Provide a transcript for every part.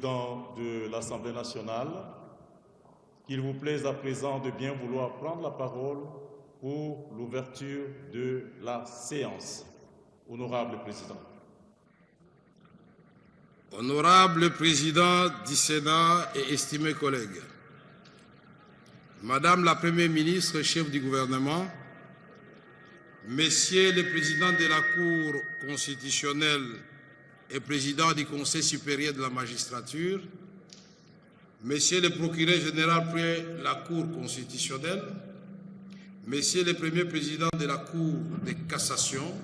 de l'Assemblée nationale, qu'il vous plaise à présent de bien vouloir prendre la parole pour l'ouverture de la séance. Honorable Président. Honorable Président du Sénat et estimés collègues, Madame la Première ministre, chef du gouvernement, Messieurs les présidents de la Cour constitutionnelle et président du Conseil supérieur de la magistrature, Messieurs le procureur général près la Cour constitutionnelle, Messieurs les premiers présidents de la Cour de cassation,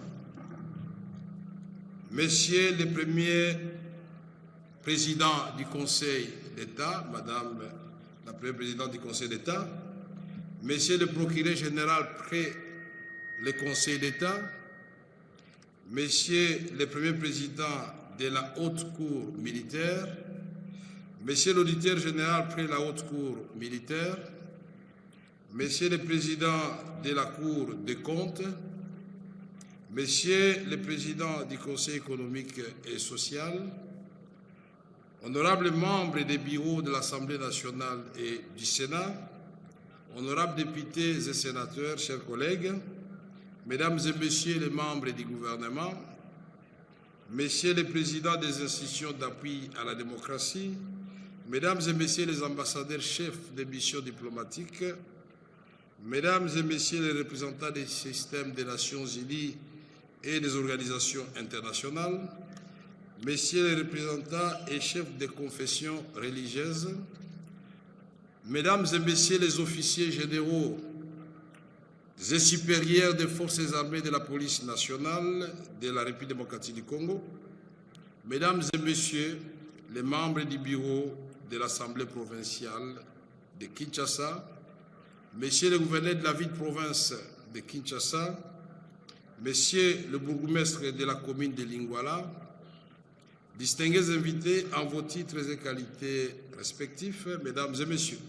Messieurs les premiers présidents du Conseil d'État, Madame la première présidente du Conseil d'État, Messieurs le procureur général près le Conseil d'État, Messieurs les premiers présidents de la Haute Cour militaire, Messieurs l'auditeur général près la Haute Cour militaire, Messieurs les présidents de la Cour des comptes, Messieurs les présidents du Conseil économique et social, honorables membres des bureaux de l'Assemblée nationale et du Sénat, honorables députés et sénateurs, chers collègues, Mesdames et Messieurs les membres du gouvernement, Messieurs les présidents des institutions d'appui à la démocratie, Mesdames et Messieurs les ambassadeurs chefs des missions diplomatiques, Mesdames et Messieurs les représentants des systèmes des Nations Unies et des organisations internationales, Messieurs les représentants et chefs des confessions religieuses, Mesdames et Messieurs les officiers généraux et supérieurs des forces armées de la police nationale de la République démocratique du Congo, Mesdames et Messieurs les membres du bureau de l'Assemblée provinciale de Kinshasa, Messieurs le gouverneur de la ville-province de Kinshasa, Messieurs le bourgmestre de la commune de Lingwala, distingués invités en vos titres et qualités respectifs, Mesdames et Messieurs.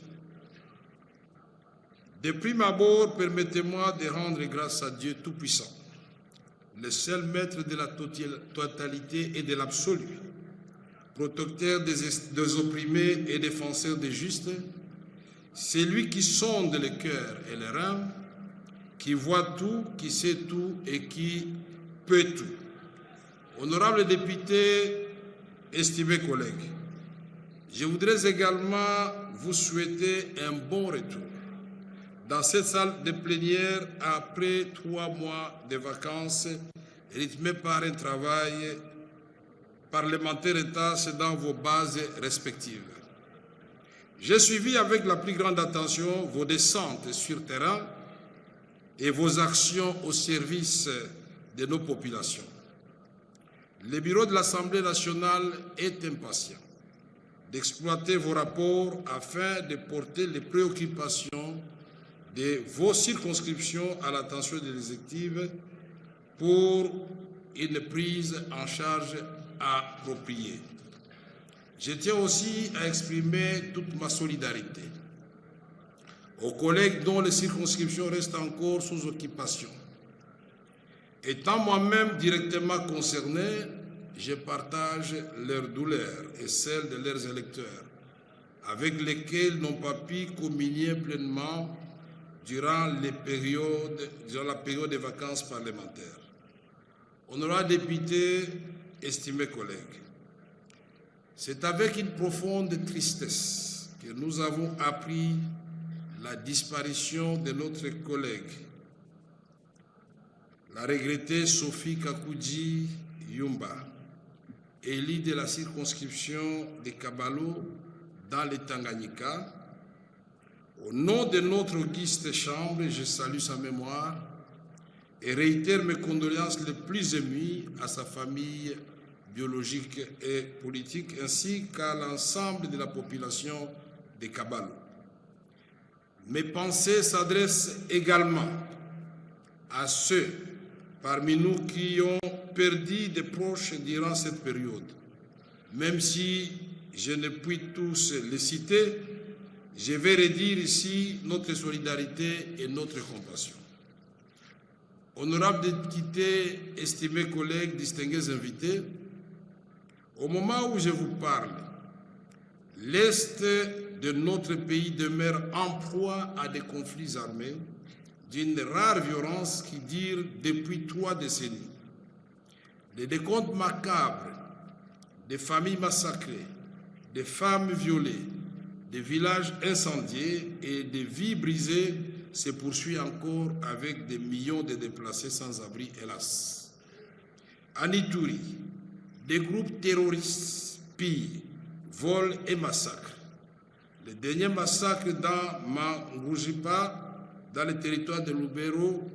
De prime abord, permettez-moi de rendre grâce à Dieu Tout-Puissant, le seul maître de la totalité et de l'absolu, protecteur des opprimés et défenseur des justes, c'est lui qui sonde le cœur et les reins, qui voit tout, qui sait tout et qui peut tout. Honorables députés, estimés collègues, je voudrais également vous souhaiter un bon retour dans cette salle de plénière après 3 mois de vacances rythmés par un travail parlementaire intense dans vos bases respectives. J'ai suivi avec la plus grande attention vos descentes sur terrain et vos actions au service de nos populations. Le bureau de l'Assemblée nationale est impatient d'exploiter vos rapports afin de porter les préoccupations de vos circonscriptions à l'attention des exécutifs pour une prise en charge appropriée. Je tiens aussi à exprimer toute ma solidarité aux collègues dont les circonscriptions restent encore sous occupation. Étant moi-même directement concerné, je partage leurs douleurs et celles de leurs électeurs, avec lesquels ils n'ont pas pu communier pleinement durant la période des vacances parlementaires. Honorables députés, estimés collègues, c'est avec une profonde tristesse que nous avons appris la disparition de notre collègue, la regrettée Sophie Kakouji Yumba, élue de la circonscription de Kabalo dans le Tanganyika. Au nom de notre auguste chambre, je salue sa mémoire et réitère mes condoléances les plus émues à sa famille biologique et politique, ainsi qu'à l'ensemble de la population de Kabalo. Mes pensées s'adressent également à ceux parmi nous qui ont perdu des proches durant cette période. Même si je ne puis tous les citer, je vais redire ici notre solidarité et notre compassion. Honorables députés, estimés collègues, distingués invités, au moment où je vous parle, l'Est de notre pays demeure en proie à des conflits armés d'une rare violence qui dure depuis 3 décennies. Les décomptes macabres des familles massacrées, des femmes violées, des villages incendiés et des vies brisées se poursuit encore avec des millions de déplacés sans abri, hélas. En Ituri, des groupes terroristes pillent, volent et massacrent. Le dernier massacre dans Mangujipa, dans le territoire de Lubero,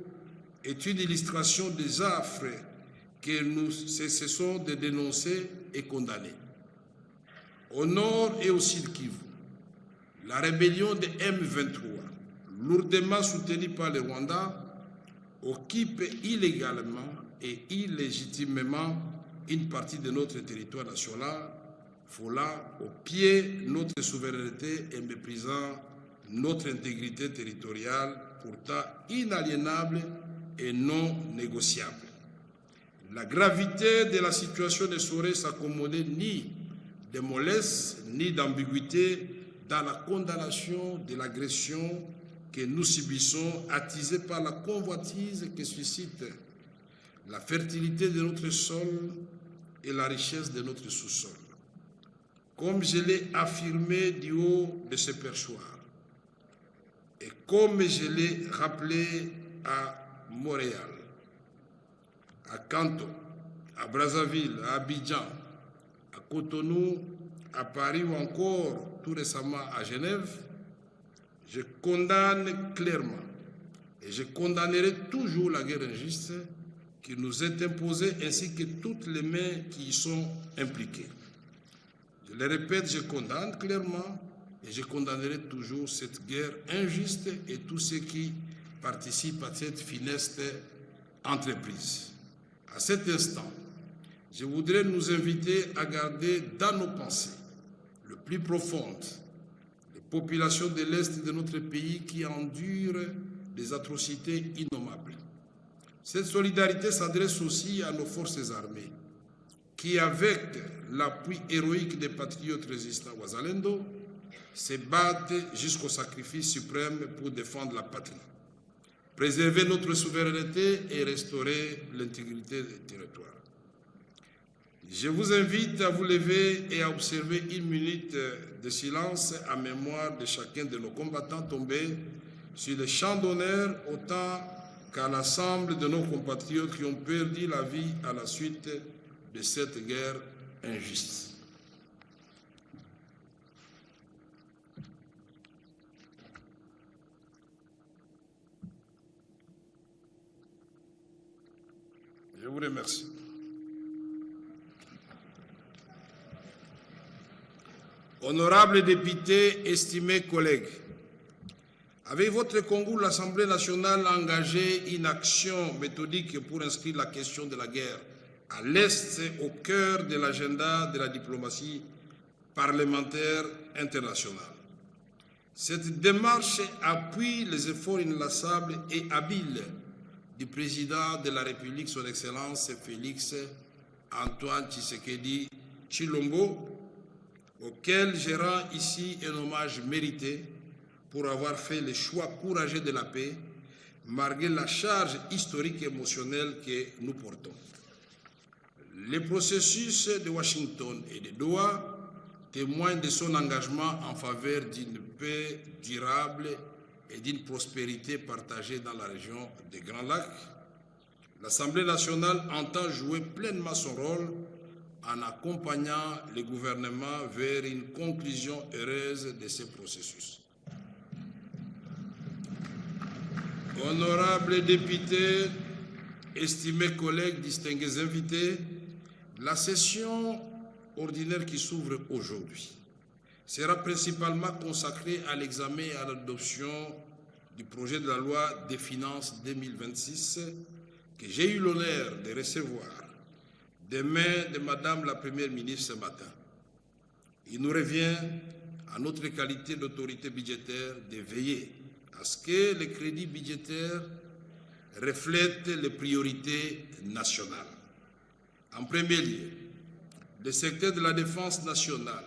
est une illustration des affres que nous cessons de dénoncer et condamner. Au nord et au sud Kivu, la rébellion de M23, lourdement soutenue par le Rwanda, occupe illégalement et illégitimement une partie de notre territoire national, foulant au pied notre souveraineté et méprisant notre intégrité territoriale, pourtant inaliénable et non négociable. La gravité de la situation ne saurait s'accommoder ni de mollesse ni d'ambiguïté dans la condamnation de l'agression que nous subissons, attisée par la convoitise que suscite la fertilité de notre sol et la richesse de notre sous-sol. Comme je l'ai affirmé du haut de ce perchoir, et comme je l'ai rappelé à Montréal, à Kanto, à Brazzaville, à Abidjan, à Cotonou, à Paris ou encore tout récemment à Genève, je condamne clairement et je condamnerai toujours la guerre injuste qui nous est imposée ainsi que toutes les mains qui y sont impliquées. Je le répète, je condamne clairement et je condamnerai toujours cette guerre injuste et tous ceux qui participent à cette funeste entreprise. À cet instant, je voudrais nous inviter à garder dans nos pensées le plus profondes les populations de l'Est de notre pays qui endurent des atrocités innommables. Cette solidarité s'adresse aussi à nos forces armées qui, avec l'appui héroïque des patriotes résistants Wazalendo, se battent jusqu'au sacrifice suprême pour défendre la patrie, préserver notre souveraineté et restaurer l'intégrité des territoires. Je vous invite à vous lever et à observer 1 minute de silence en mémoire de chacun de nos combattants tombés sur le champ d'honneur, autant qu'à l'ensemble de nos compatriotes qui ont perdu la vie à la suite de cette guerre injuste. Je vous remercie. Honorables députés, estimés collègues, avec votre concours, l'Assemblée nationale a engagé une action méthodique pour inscrire la question de la guerre à l'Est au cœur de l'agenda de la diplomatie parlementaire internationale. Cette démarche appuie les efforts inlassables et habiles du président de la République, son Excellence Félix Antoine Tshisekedi Tshilombo, auquel je rends ici un hommage mérité pour avoir fait le choix courageux de la paix, malgré la charge historique et émotionnelle que nous portons. Le processus de Washington et de Doha témoigne de son engagement en faveur d'une paix durable et d'une prospérité partagée dans la région des Grands Lacs. L'Assemblée nationale entend jouer pleinement son rôle en accompagnant le gouvernement vers une conclusion heureuse de ce processus. Honorables députés, estimés collègues, distingués invités, la session ordinaire qui s'ouvre aujourd'hui sera principalement consacrée à l'examen et à l'adoption du projet de la loi des finances 2026 que j'ai eu l'honneur de recevoir des mains de Madame la Première ministre ce matin. Il nous revient, à notre qualité d'autorité budgétaire, de veiller à ce que les crédits budgétaires reflètent les priorités nationales. En premier lieu, le secteur de la défense nationale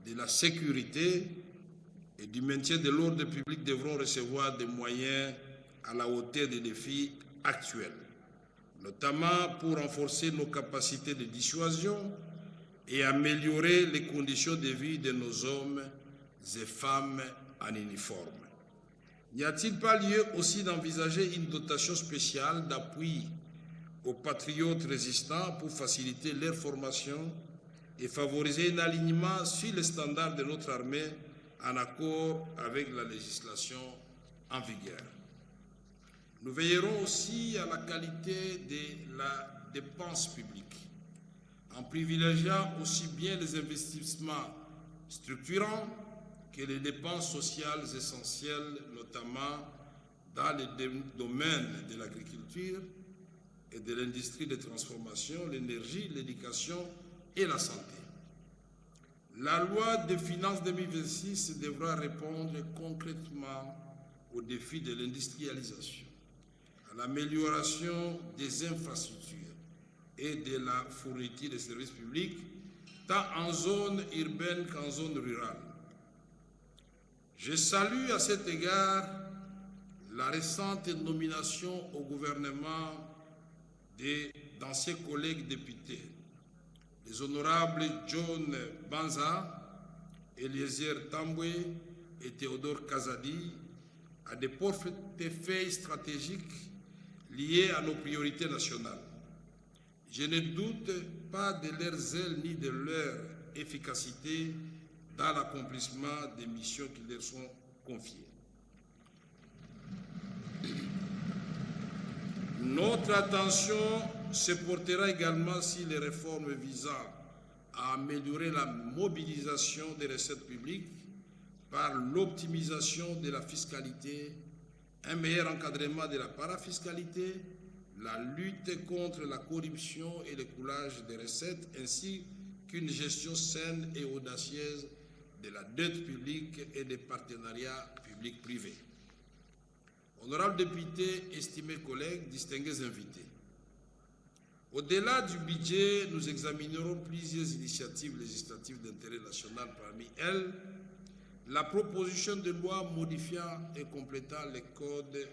de la sécurité et du maintien de l'ordre public devront recevoir des moyens à la hauteur des défis actuels, notamment pour renforcer nos capacités de dissuasion et améliorer les conditions de vie de nos hommes et femmes en uniforme. N'y a-t-il pas lieu aussi d'envisager une dotation spéciale d'appui aux patriotes résistants pour faciliter leur formation et favoriser un alignement sur les standards de notre armée en accord avec la législation en vigueur? Nous veillerons aussi à la qualité de la dépense publique, en privilégiant aussi bien les investissements structurants que les dépenses sociales essentielles, notamment dans les domaines de l'agriculture et de l'industrie de transformation, l'énergie, l'éducation et la santé. La loi de finances 2026 devra répondre concrètement aux défis de l'industrialisation, à l'amélioration des infrastructures et de la fourniture des services publics, tant en zone urbaine qu'en zone rurale. Je salue à cet égard la récente nomination au gouvernement d'anciens collègues députés, les honorables John Banza, Eliezer Tambwe et Théodore Kazadi, à des portefeuilles stratégiques liés à nos priorités nationales. Je ne doute pas de leur zèle ni de leur efficacité dans l'accomplissement des missions qui leur sont confiées. Notre attention se portera également sur les réformes visant à améliorer la mobilisation des recettes publiques par l'optimisation de la fiscalité, un meilleur encadrement de la parafiscalité, la lutte contre la corruption et le coulage des recettes, ainsi qu'une gestion saine et audacieuse de la dette publique et des partenariats publics-privés. Honorables députés, estimés collègues, distingués invités, au-delà du budget, nous examinerons plusieurs initiatives législatives d'intérêt national. Parmi elles, la proposition de loi modifiant et complétant le code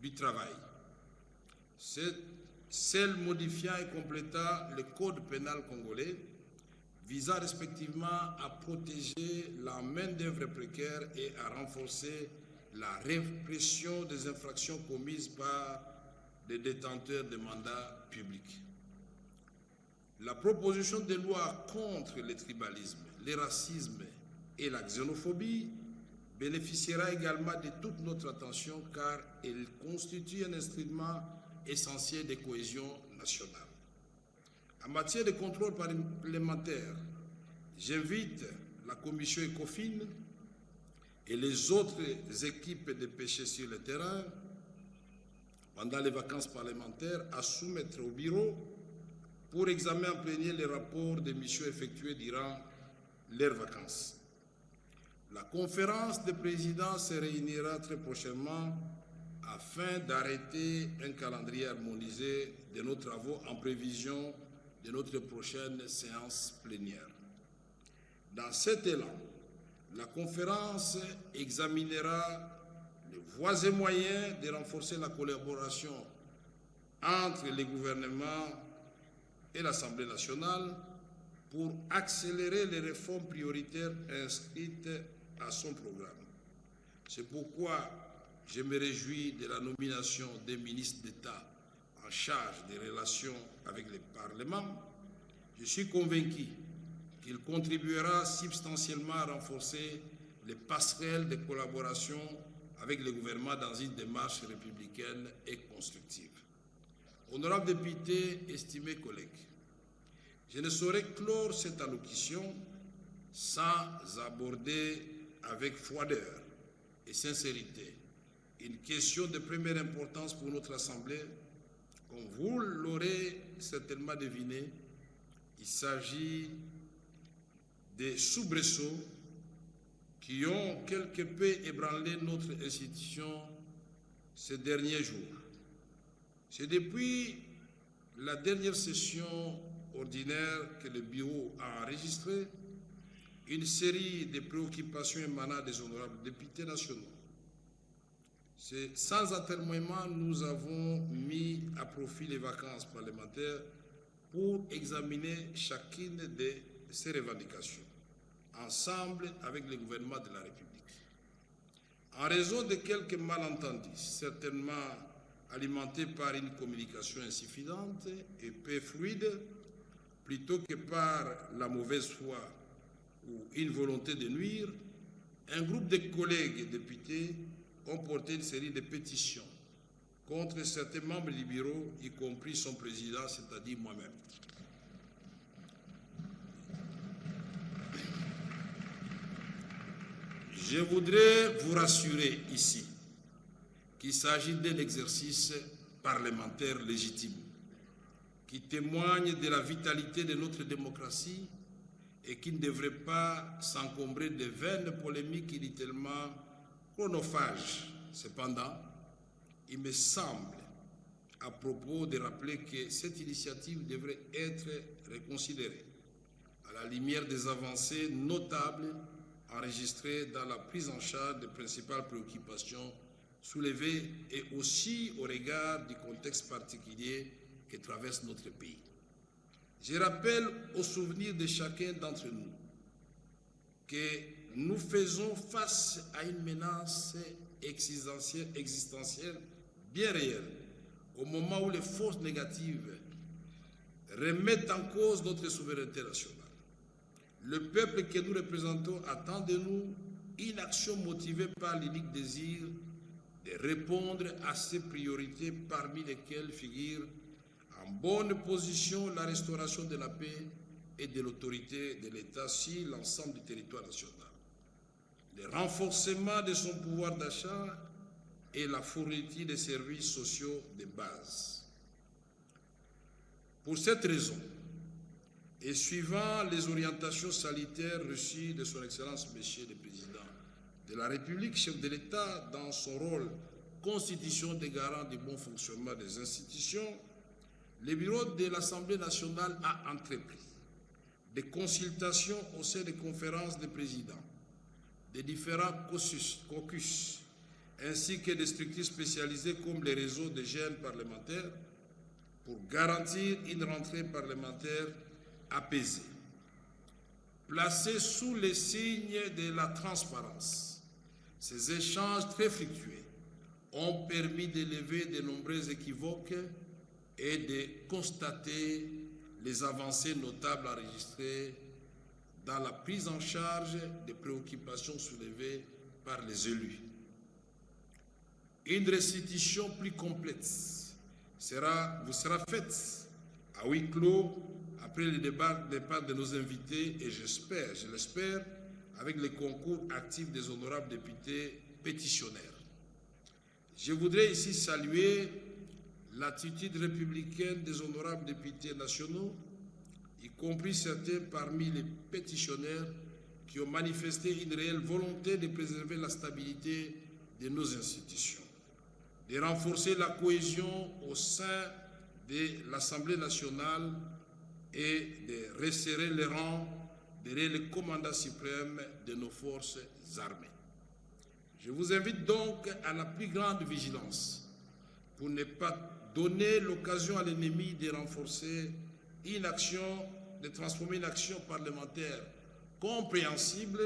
du travail, celle modifiant et complétant le code pénal congolais, visant respectivement à protéger la main-d'œuvre précaire et à renforcer la répression des infractions commises par les détenteurs de mandats publics. La proposition de loi contre le tribalisme, le racisme et la xénophobie bénéficiera également de toute notre attention car elle constitue un instrument essentiel de cohésion nationale. En matière de contrôle parlementaire, j'invite la commission ECOFIN et les autres équipes de pêche sur le terrain pendant les vacances parlementaires à soumettre au bureau pour examen en plénière les rapports des missions effectuées durant leurs vacances. La conférence des présidents se réunira très prochainement afin d'arrêter un calendrier harmonisé de nos travaux en prévision de notre prochaine séance plénière. Dans cet élan, la conférence examinera les voies et moyens de renforcer la collaboration entre les gouvernements et l'Assemblée nationale pour accélérer les réformes prioritaires inscrites à son programme. C'est pourquoi je me réjouis de la nomination des ministres d'État en charge des relations avec le Parlement. Je suis convaincu qu'il contribuera substantiellement à renforcer les passerelles de collaboration avec le gouvernement dans une démarche républicaine et constructive. Honorables députés, estimés collègues, je ne saurais clore cette allocution sans aborder avec froideur et sincérité une question de première importance pour notre Assemblée. Comme vous l'aurez certainement deviné, il s'agit des soubresauts qui ont quelque peu ébranlé notre institution ces derniers jours. C'est depuis la dernière session ordinaire que le bureau a enregistré une série de préoccupations émanant des honorables députés nationaux. Sans atermoiement, nous avons mis à profit les vacances parlementaires pour examiner chacune de ces revendications, ensemble avec le gouvernement de la République. En raison de quelques malentendus, certainement alimentés par une communication insuffisante et peu fluide, plutôt que par la mauvaise foi ou une volonté de nuire, un groupe de collègues députés ont porté une série de pétitions contre certains membres du bureau, y compris son président, c'est-à-dire moi-même. Je voudrais vous rassurer ici qu'il s'agit d'un exercice parlementaire légitime qui témoigne de la vitalité de notre démocratie et qui ne devrait pas s'encombrer de vaines polémiques inutilement chronophages. Cependant, il me semble à propos de rappeler que cette initiative devrait être reconsidérée à la lumière des avancées notables enregistrées dans la prise en charge des principales préoccupations soulevées et aussi au regard du contexte particulier que traverse notre pays. Je rappelle au souvenir de chacun d'entre nous que nous faisons face à une menace existentielle bien réelle, au moment où les forces négatives remettent en cause notre souveraineté nationale. Le peuple que nous représentons attend de nous une action motivée par l'unique désir de répondre à ces priorités, parmi lesquelles figure en bonne position la restauration de la paix et de l'autorité de l'État sur l'ensemble du territoire national, le renforcement de son pouvoir d'achat et la fourniture des services sociaux de base. Pour cette raison, et suivant les orientations sanitaires reçues de son Excellence Monsieur le Président de la République, chef de l'État, dans son rôle constitution des garants du bon fonctionnement des institutions, le bureau de l'Assemblée nationale a entrepris des consultations au sein des conférences des présidents, des différents caucus, ainsi que des structures spécialisées comme les réseaux de jeunes parlementaires pour garantir une rentrée parlementaire apaisée. Placés sous les signes de la transparence, ces échanges très fructueux ont permis d'élever de nombreux équivoques et de constater les avancées notables enregistrées dans la prise en charge des préoccupations soulevées par les élus. Une restitution plus complète vous sera faite à huis clos après le départ de nos invités et je l'espère, avec le concours actif des honorables députés pétitionnaires. Je voudrais ici saluer l'attitude républicaine des honorables députés nationaux, y compris certains parmi les pétitionnaires qui ont manifesté une réelle volonté de préserver la stabilité de nos institutions, de renforcer la cohésion au sein de l'Assemblée nationale et de resserrer les rangs derrière le commandant suprême de nos forces armées. Je vous invite donc à la plus grande vigilance pour ne pas donner l'occasion à l'ennemi de renforcer une action, de transformer une action parlementaire compréhensible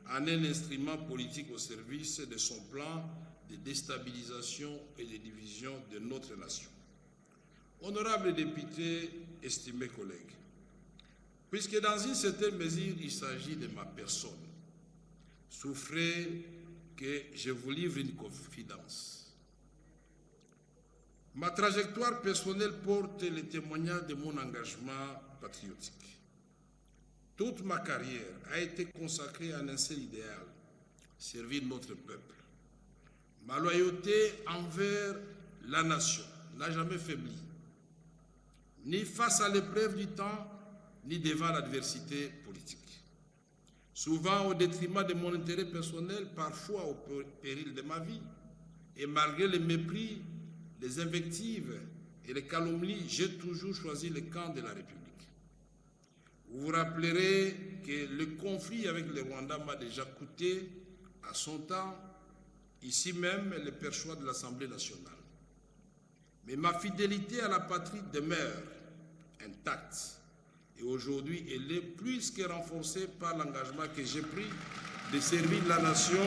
en un instrument politique au service de son plan de déstabilisation et de division de notre nation. Honorables députés, estimés collègues, puisque dans une certaine mesure il s'agit de ma personne, souffrez que je vous livre une confidence. Ma trajectoire personnelle porte le témoignage de mon engagement patriotique. Toute ma carrière a été consacrée à un seul idéal, servir notre peuple. Ma loyauté envers la nation n'a jamais faibli, ni face à l'épreuve du temps, ni devant l'adversité politique. Souvent au détriment de mon intérêt personnel, parfois au péril de ma vie, et malgré les mépris, les invectives et les calomnies, j'ai toujours choisi le camp de la République. Vous vous rappellerez que le conflit avec le Rwanda m'a déjà coûté, à son temps, ici même, le perchoir de l'Assemblée nationale. Mais ma fidélité à la patrie demeure intacte. Et aujourd'hui, elle est plus que renforcée par l'engagement que j'ai pris de servir la nation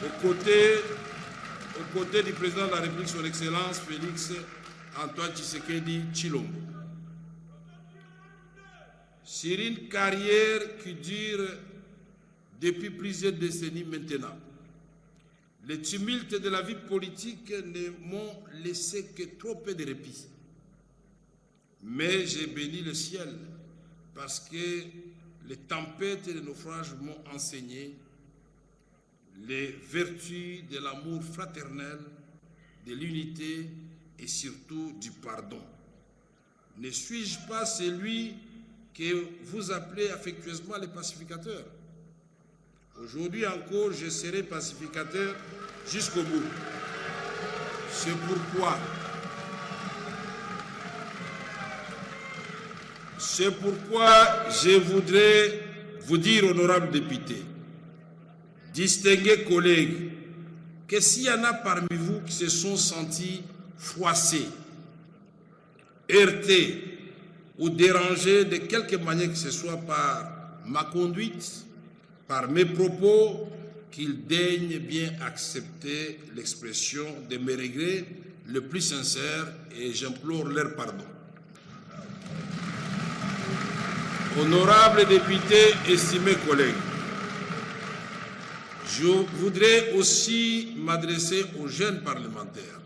aux côtés du président de la République, son Excellence Félix Antoine Tshisekedi Tshilombo. Sur une carrière qui dure depuis plusieurs décennies maintenant, les tumultes de la vie politique ne m'ont laissé que trop peu de répit. Mais j'ai béni le ciel parce que les tempêtes et les naufrages m'ont enseigné les vertus de l'amour fraternel, de l'unité et surtout du pardon. Ne suis-je pas celui que vous appelez affectueusement les pacificateurs? Aujourd'hui encore, je serai pacificateur jusqu'au bout. C'est pourquoi je voudrais vous dire, honorables députés, distingués collègues, que s'il y en a parmi vous qui se sont sentis froissés, heurtés ou dérangés de quelque manière que ce soit par ma conduite, par mes propos, qu'ils daignent bien accepter l'expression de mes regrets le plus sincères et j'implore leur pardon. Honorables députés, estimés collègues, je voudrais aussi m'adresser aux jeunes parlementaires,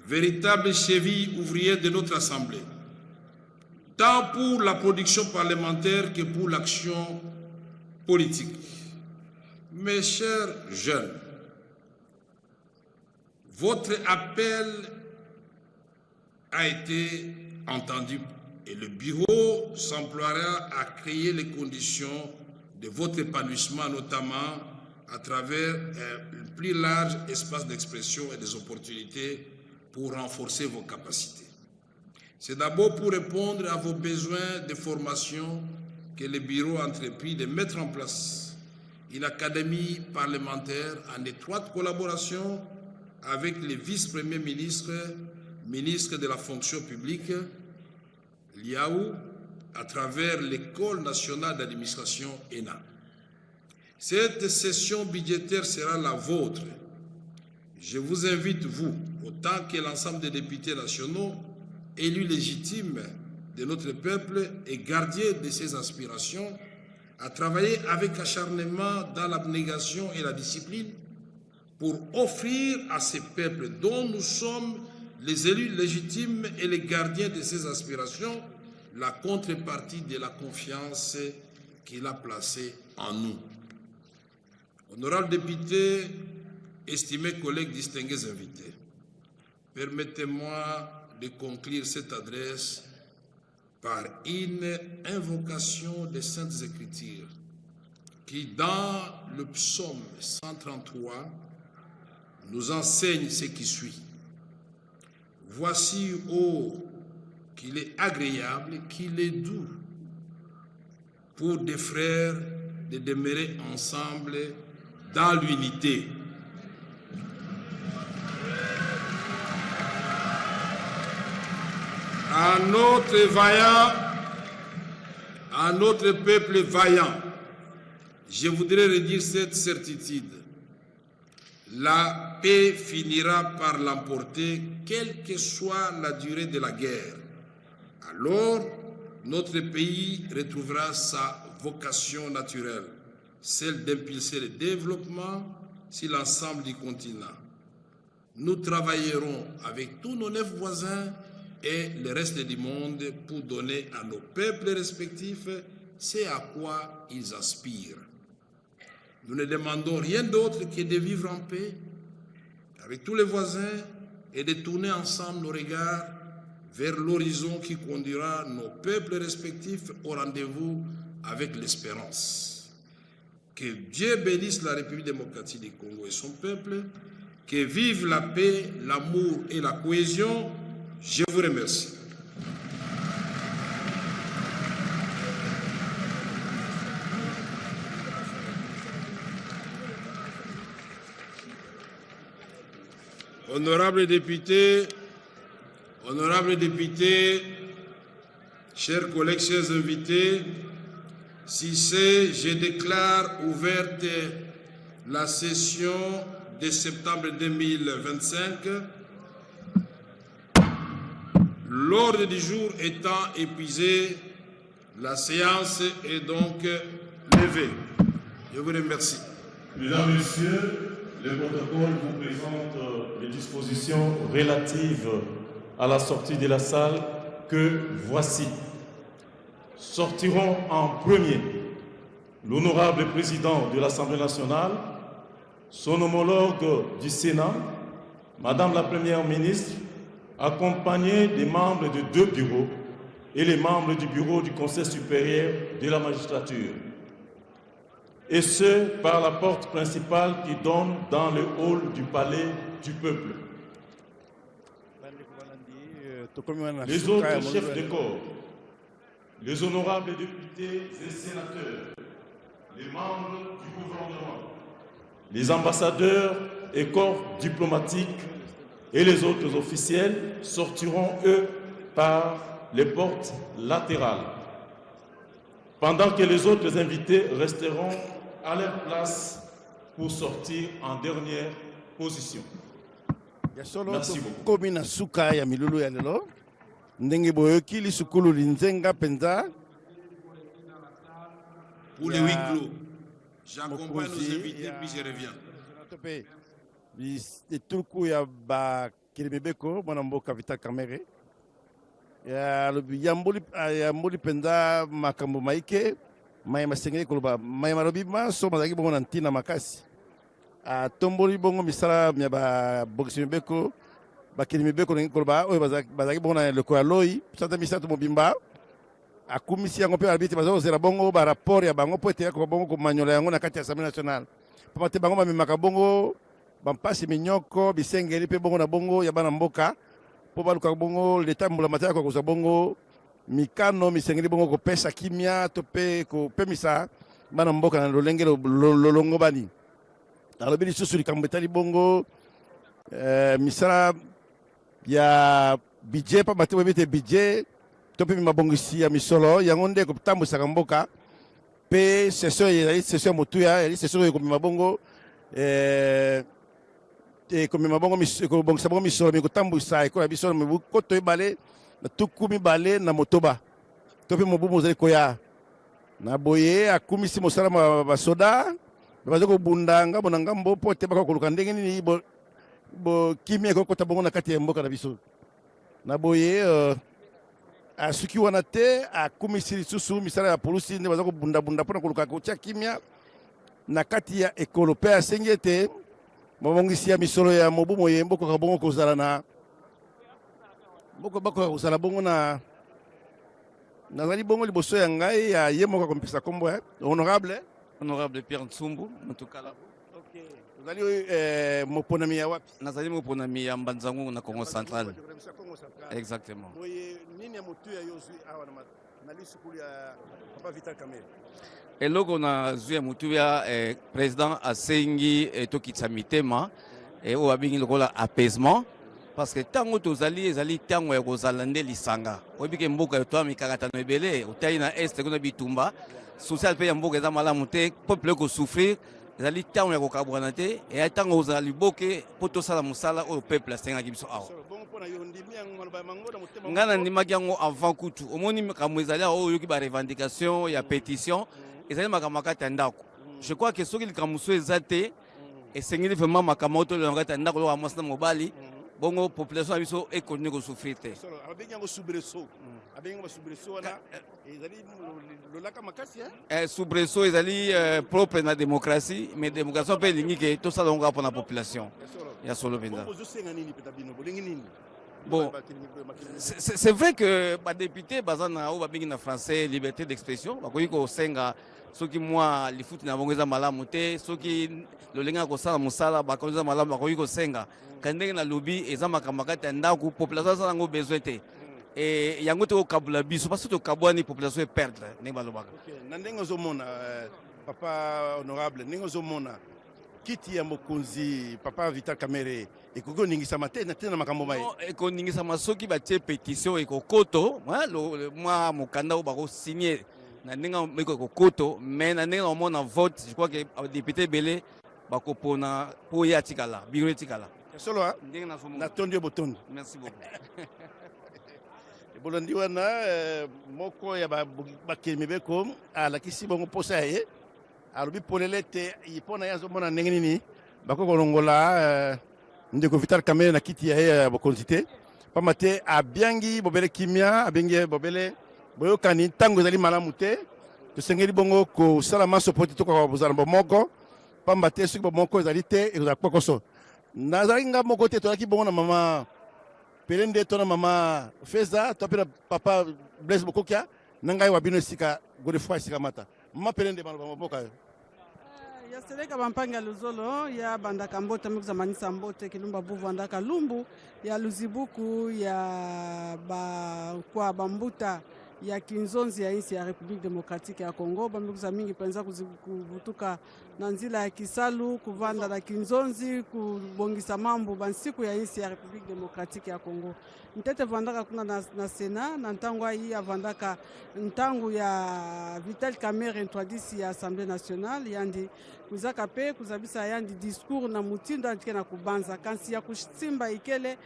véritables chevilles ouvrières de notre Assemblée, tant pour la production parlementaire que pour l'action politique. Mes chers jeunes, votre appel a été entendu et le bureau s'emploiera à créer les conditions de votre épanouissement, notamment à travers un plus large espace d'expression et des opportunités pour renforcer vos capacités. C'est d'abord pour répondre à vos besoins de formation que le bureau a entrepris de mettre en place une académie parlementaire en étroite collaboration avec les vice-premiers ministres, ministres de la fonction publique, l'IAU, à travers l'École nationale d'administration ENA. Cette session budgétaire sera la vôtre. Je vous invite, vous, autant que l'ensemble des députés nationaux, élus légitimes de notre peuple et gardiens de ses aspirations, à travailler avec acharnement dans l'abnégation et la discipline pour offrir à ces peuples dont nous sommes les élus légitimes et les gardiens de ses aspirations la contrepartie de la confiance qu'il a placée en nous. Honorables députés, estimés collègues, distingués invités, permettez-moi de conclure cette adresse par une invocation des Saintes Écritures qui, dans le psaume 133, nous enseigne ce qui suit. Voici, ô, qu'il est agréable, qu'il est doux pour des frères de demeurer ensemble dans l'unité. À notre peuple vaillant, je voudrais redire cette certitude. La paix finira par l'emporter, quelle que soit la durée de la guerre. Alors, notre pays retrouvera sa vocation naturelle, celle d'impulser le développement sur l'ensemble du continent. Nous travaillerons avec tous nos 9 voisins et le reste du monde pour donner à nos peuples respectifs ce à quoi ils aspirent. Nous ne demandons rien d'autre que de vivre en paix avec tous les voisins et de tourner ensemble nos regards vers l'horizon qui conduira nos peuples respectifs au rendez-vous avec l'espérance. Que Dieu bénisse la République démocratique du Congo et son peuple, que vive la paix, l'amour et la cohésion. Je vous remercie. Honorables députés, chers collègues, chers invités, si c'est, je déclare ouverte la session de septembre 2025. L'ordre du jour étant épuisé, la séance est donc levée. Je vous remercie. Mesdames, Messieurs, le protocole vous présente les dispositions relatives à la sortie de la salle que voici. Sortiront en premier l'honorable président de l'Assemblée nationale, son homologue du Sénat, Madame la Première ministre, accompagnée des membres de 2 bureaux et les membres du bureau du Conseil supérieur de la magistrature. Et ce, par la porte principale qui donne dans le hall du palais du peuple. Les autres chefs de corps, les honorables députés et sénateurs, les membres du gouvernement, les ambassadeurs et corps diplomatiques et les autres officiels sortiront, eux, par les portes latérales, pendant que les autres invités resteront à leur place pour sortir en dernière position. Merci beaucoup. Pour les huis clos, j'accompagne nos invités puis je reviens. Yamboli penda makambo maike mai masengeli koloba mai marobi ma so mazaki bongo nantina makasi a tomboli bongo misala mya ba boxing beko bakini mibeko ngi koloba oyo bazaki bongo na leko ya loi sata misato mobimba akumisi yango pe albiti bazo zera bongo ba rapport ya bango po ete ko bongo ko manyola yango na kati ya Assemblée nationale pamate bango ba mimaka bongo bampasi minyoko bisengeli pe bongo na bongo ya bana mboka po baluka bongo leta mbula mataya kwa kuza bongo mikano misengeli bongo ko pesa kimia to pe ko pemisa bana mboka na lolenge lolongo bani alobi lisusu likambetali bongo misala ya budget pa batewe bete budget to pe mabongisi ya misolo yango nde ko tambusaka mboka pe session ya session motuya ya session ko mabongo comme mabongo ko bongisa bongo misolo mi ko tambusa ko ya biso mi ko to ebale na tukumi bale na motoba to pe mobu mozali koya na boye akumisi mosala ba soda bazo ko bundanga bonanga mbo pote bako koluka ndenge nini bo kimia ko kota bongo na kati ya mboka na biso na boye asuki wana te akumisi lisusu misala ya polisi nde bazo ko bunda pona koluka ko tia kimia na kati ya ekolo pe asengete mabongisi ya misolo ya mobu moye mboko ka bongo kozala na mboko bako kozala bongo na nazali bongo liboso ya ngai ya yemoka kompisa kombo honorable Pierre Ntsumbu Mutukala. OK. Nazali moponami ya wapi? Nazali moponami ya Mbanzangu na Congo Central. Exactement. Boye nini ya mutu ya yozwi awa na lisukulu ya Papa Vital Kamerhe. Eloko na zwi ya mutu ya président asengi tokitsa mitema o abingi lokola apaisement parce que tango tozali ezali tango ya kozala nde lisanga oyebike mboka to mikakatano ebele otai na este kuna bitumba social pe ya mboka eza malamu te peuple ko souffrir ezali tango ya kokabwana te e tango ozala liboke po tosala mosala oyo peuple asengaki biso awa nga na ndimaki yango avant kutu omoni makambo ezali oyo oyoki ba revendication ya pétition ezali makambo kati ya ndako je crois que soki likambo so eza te esengeli vraiment makambo oyo tolelanga kati ya ndako loka mwasi na mobali bongo population ya biso ekontinue kosouffrir te soubresaut ezali propre na démocratie mais démocratie mpe elingi ke tosala yango mpona population ya solo mpenza. Bon, c'est vrai que badéputé baza na oyo babengi na français liberté d'expression bakoki kosenga soki mwa lifuti na bango eza malamu te soki lolenge ya kosala mosala bakoki eza malamu bakoki kosenga kandi ndenge na lobi eza makambo kati ya ndako population aza nango besoin te e yango te kokabula biso parce que tokabwani population eperdre ndenge balobaka. Na ndenge ozomona papa honorable ndenge ozomona kiti ya mokonzi papa Vital Kamerhe ekoki ningisama te na makambo mai ekoningisama soki batie pétition ekokoto mwa mokanda oyo bakosigné na ndenge meko ekokoto mais na ndenge na omona vote je crois que député ebele bakopona mpo ye atikala biro etikala solo ndenge na tondi yo botondi. Merci beaucoup. Bolandi wana moko ya bakili mibeko alakisi bongo posa ye alobi polele te ipona ya zomona ndenge nini bako kolongola ndeko Vital Kamerhe na kiti ya ye bokonzi te pamba te abiangi bobele kimia abengi bobele boyokani ntango ezali malamu te tosengeli bongo kosala maso po te tokoka bozala bomoko pamba te soki bomoko ezali te ekozala kpokoso nazalaki nga moko te tozalaki bongo na mama Pelende tona mama Feza topela papa Blaise Bokokia nangai wabino sika godefroid sika mata mama Pelende maloba maboka ya seleka bampanga luzolo ya bandaka mbote mikuza manisa mbote kilumba buvu andaka lumbu ya luzibuku ya kwa bambuta ya kinzonzi ya insi ya République démocratique ya Congo bamikuza mingi penza kuvutuka na nzila ya Kisalu kuvanda na kinzonzi kubongisa mambo bansiku ya insi ya République démocratique ya Congo ntete vandaka kuna na Sena na ntango hii avandaka ntango ya Vital Kamerhe introduisi ya Assemblée nationale yandi kuzaka pe kuzabisa yandi discours na mutindo antike na kubanza kansi ya kusimba ikele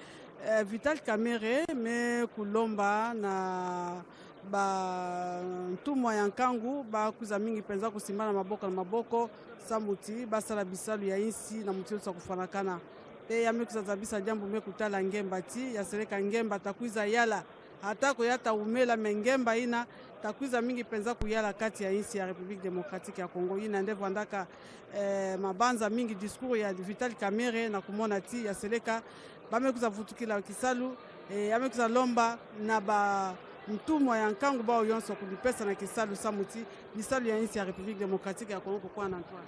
Vital Kamerhe me kulomba na ba ntumwa ya nkangu ba kuza mingi penza kusimana na maboko samuti basala bisalu ya insi na mutindo sa kufanakana pe ya mekuza zabisa jambo mekutala ngemba ti ya seleka ngemba takwiza yala hata ko yata umela mengemba ina takwiza mingi penza kuyala kati ya insi ya République démocratique ya Congo ina ndevo andaka mabanza mingi discours ya Vital Kamerhe na kumona ti ya seleka bamekuza vutukila Kisalu amekuza lomba na ba mtumwa ya nkangu bao yonso kulipesa na Kisalu samuti bisalu ya insi ya République démocratique ya Congo kwa Antoine.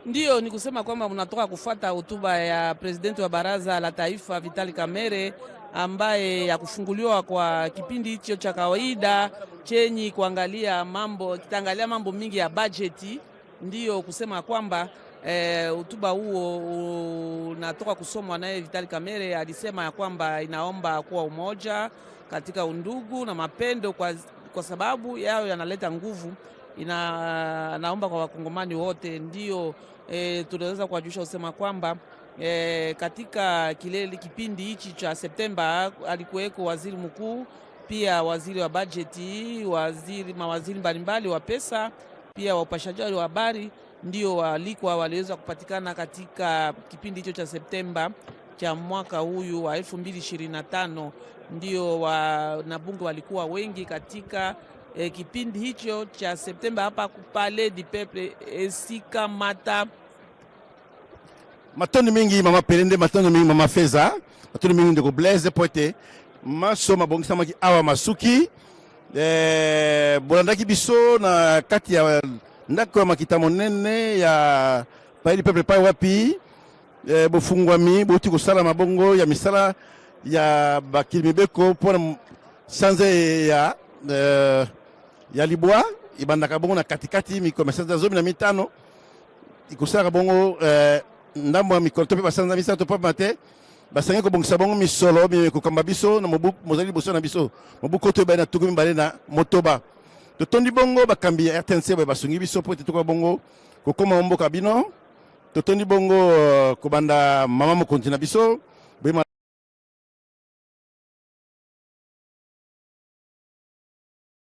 Ndiyo ni kusema kwamba mnatoka kufuata hotuba ya presidenti wa baraza la taifa Vital Kamerhe ambaye ya kufunguliwa kwa kipindi hicho cha kawaida chenye kuangalia mambo kitaangalia mambo mingi ya bajeti. Ndiyo kusema kwamba hotuba huo unatoka kusomwa naye Vital Kamerhe alisema ya kwamba inaomba kuwa umoja katika undugu na mapendo kwa sababu yao yanaleta nguvu. Naomba kwa wakongomani wote ndio tunaweza kuwajulisha usema kwamba katika kipindi hichi cha Septemba alikuweko waziri mkuu, pia waziri wa bajeti, mawaziri mbalimbali wa pesa, pia wapashaji wa habari ndio waliweza kupatikana katika kipindi hicho cha Septemba cha mwaka huyu wa 2025. Ndio wanabunge walikuwa wengi katika kipindi hicho cha Septemba hapa kupale di peuple esika mata matondo mingi mama Pelende matondo mingi mama Feza matondo mingi ndeko Blaise pote maso mabongisa maki awa masuki bolandaki biso na kati ya ndako ya makita monene ya paili peuple pa wapi bofungwami boti kosala mabongo ya misala ya bakili mibeko pona sanze ya libwa ibandaka bongo na katikati mikomesanza 15 ikusaka bongo ndambo ya mikolo to pe basanza misato pa mate basangi ko bongisa bongo misolo kokamba biso na mobu mozali boso na biso mobu koto ba na tukumi bale na motoba to tondi bongo bakambi ya RTNC ba basungi biso po te to bongo kokoma mboka bino to tondi bongo kobanda mama mokonzi na biso